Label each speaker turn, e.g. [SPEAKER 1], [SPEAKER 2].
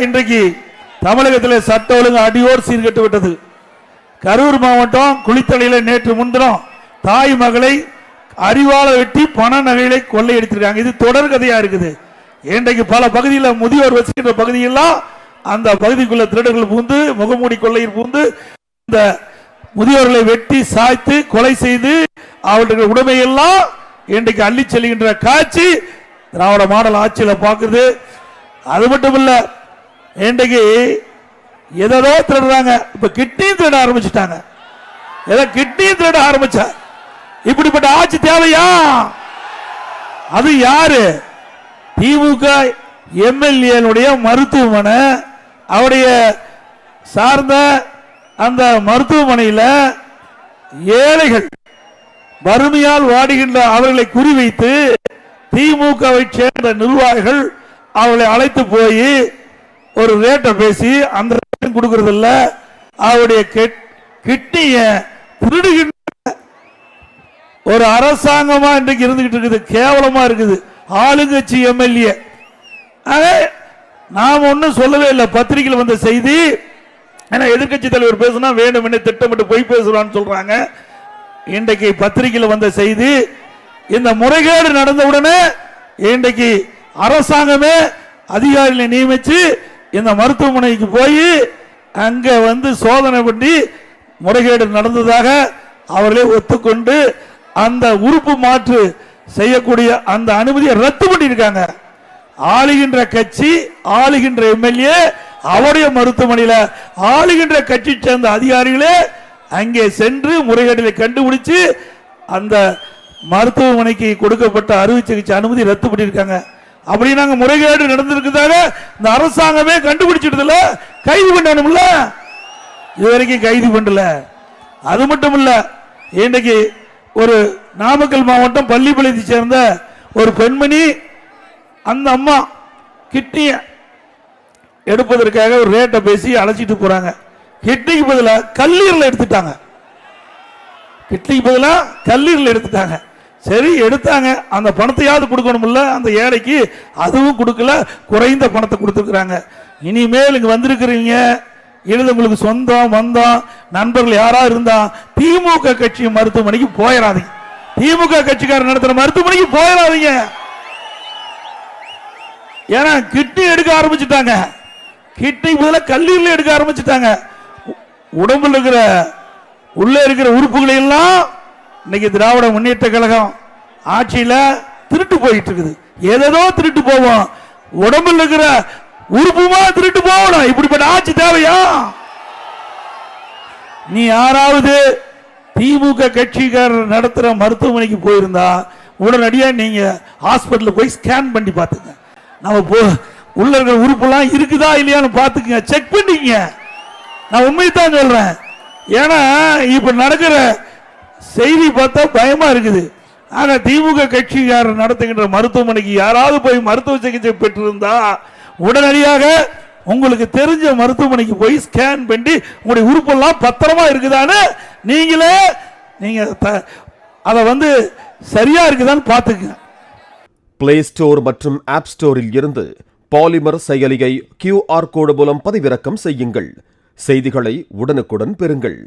[SPEAKER 1] இன்றைக்கு தமிழகத்தில் சட்ட ஒழுங்கு அடியோர் சீர்கட்டு விட்டது. கரூர் மாவட்டம் குளித்தலையில் நேற்று முன்தினம் தாய் மகளை அறிவால வெட்டி பண நகைகளை கொள்ளையடித்திருக்காங்க. இது தொடர் கதையா இருக்குது. இன்றைக்கு பல பகுதியில் முதியோர் வசிக்கின்ற பகுதியெல்லாம் அந்த பகுதிக்குள்ள திருடர்கள் பூந்து முகமூடி கொள்ளையில் பூந்து இந்த முதியோர்களை வெட்டி சாய்த்து கொலை செய்து அவர்களுடைய உடைமையெல்லாம் இன்றைக்கு அள்ளி செல்கின்ற காட்சி திராவிட மாடல் ஆட்சியில் பார்க்குது. அது மட்டும் இல்ல, இன்றைக்கு ஏதோ திருடுறாங்க. இப்ப கிட்னியும் திருட ஆரம்பிச்சுட்டாங்க. ஏதோ கிட்னியும் திருட ஆரம்பிச்சா இப்படிப்பட்ட ஆட்சி தேவையா? அது யாரு? திமுக எம்எல்ஏ மருத்துவமனை, அவருடைய சார்ந்த அந்த மருத்துவமனையில் ஏழைகள் வறுமையால் வாடுகின்ற அவர்களை குறிவைத்து திமுகவை சேர்ந்த நிர்வாகிகள் அவர்களை அழைத்து போய் ஒரு ரேட்டை பேசி அந்த ரேட்டும் கொடுக்கறது இல்ல, அவருடைய கிட்னிய திருடுகின்ற ஒரு அரசாங்கமா இன்றைக்கு இருந்துகிட்டு இருக்குது. கேவலமா இருக்குது. ஆளுங்கட்சி எம்எல்ஏ நாம் ஒன்னும் சொல்லவே இல்லை. பத்திரிகையில் வந்த செய்தி, ஏன்னா எதிர்கட்சி தலைவர் பேசுனா வேண்டும் என்ன திட்டமிட்டு போய் பேசுறான்னு சொல்றாங்க. இன்றைக்கு பத்திரிகையில் வந்த செய்தி, இந்த முறைகேடு நடந்தவுடனே இன்றைக்கு அரசாங்கமே அதிகாரிகளை நியமிச்சு இந்த மருத்துவமனைக்கு போய் அங்க வந்து சோதனை பண்ணி முறைகேடு நடந்ததாக அவர்களே ஒத்துக்கொண்டு அந்த உறுப்பு மாற்று செய்யக்கூடிய அந்த அனுமதியை ரத்து பண்ணியிருக்காங்க. ஆளுகின்ற கட்சி, ஆளுகின்ற எம்எல்ஏ, அவருடைய மருத்துவமனையில் ஆளுகின்ற கட்சி சேர்ந்த அதிகாரிகளே அங்கே சென்று முறைகேடுகளை கண்டுபிடிச்சு அந்த மருத்துவமனைக்கு கொடுக்கப்பட்ட அறுவை சிகிச்சை அனுமதி ரத்து பண்ணியிருக்காங்க. அப்படி நாங்க முறைகேடு நடந்திருக்கிறதாக இந்த அரசாங்கமே கண்டுபிடிச்சிட்டதுல கைது பண்ணணும்ல, இதுவரைக்கும் கைது பண்ணல. அது மட்டும் இல்ல, இன்றைக்கு ஒரு நாமக்கல் மாவட்டம் பள்ளிப்பாளையத்தை சேர்ந்த ஒரு பெண்மணி, அந்த அம்மா கிட்னிய எடுப்பதற்காக ஒரு ரேட்டை பேசி அழைச்சிட்டு போறாங்க. கிட்னிக்கு பதிலாக கல்லீரல் எடுத்துட்டாங்க. கிட்னிக்கு பதிலாக கல்லீரல் எடுத்துட்டாங்க. சரி எடுத்தாங்க, அந்த பணத்தையாவது கொடுக்கணும்ல அந்த ஏழைக்கு, அதுவும் கொடுக்கல, குறைந்த பணத்தை கொடுத்துருக்காங்க. இனிமேல் இங்க வந்திருக்கிறீங்க, எழுத உங்களுக்கு சொந்தம் வந்தோம் நண்பர்கள் யாரா இருந்தா திமுக கட்சி மருத்துவமனைக்கு போயிடாதீங்க. திமுக கட்சிக்காரர் நடத்துற மருத்துவமனைக்கு போயிடாதீங்க. ஏன்னா கிட்னி எடுக்க ஆரம்பிச்சுட்டாங்க. கிட்னி பதிலாக கல்லீரல் எடுக்க ஆரம்பிச்சுட்டாங்க. உடம்புல இருக்கிற உள்ள இருக்கிற உறுப்புகளை எல்லாம் இன்னைக்கு திராவிட முன்னேற்ற கழகம் ஆட்சியில திருட்டு போயிட்டு இருக்குது. ஏதோ திருட்டு போவோம், உடம்புல இருக்கிற உறுப்புமா திருட்டு போகணும். இப்படிப்பட்ட ஆட்சி தேவையா? நீ யாராவது திமுக கட்சிக்காரர் நடத்துற மருத்துவமனைக்கு போயிருந்தா உடனடியா நீங்க ஹாஸ்பிட்டல் போய் ஸ்கேன் பண்ணி பாத்துங்க. நம்ம உள்ள இருக்கிற உறுப்புலாம் இருக்குதா இல்லையான்னு பாத்துக்கங்க, செக் பண்ணிக்கங்க. நான் உண்மைதான் சொல்றேன். ஏன்னா இப்ப நடக்கிற செய்தி பார்த்தா பயமா இருக்குது. ஆனா திமுக கட்சிக்காரர் நடத்துகின்ற மருத்துவமனைக்கு யாராவது போய் மருத்துவ சிகிச்சை பெற்றிருந்தா உடனடியாக உங்களுக்கு தெரிஞ்ச மருத்துவமனைக்கு போய் ஸ்கேன் பண்ணி உங்களுடைய உறுப்பெல்லாம் பத்திரமா இருக்குதான்னு நீங்க அதை வந்து சரியா இருக்குதான்னு பாத்துக்கங்க.
[SPEAKER 2] பிளே ஸ்டோர் மற்றும் ஆப் ஸ்டோரில் இருந்து பாலிமர் செயலியை QR கோடு மூலம் பதிவிறக்கம் செய்யுங்கள். செய்திகளை உடனுக்குடன் பெறுங்கள்.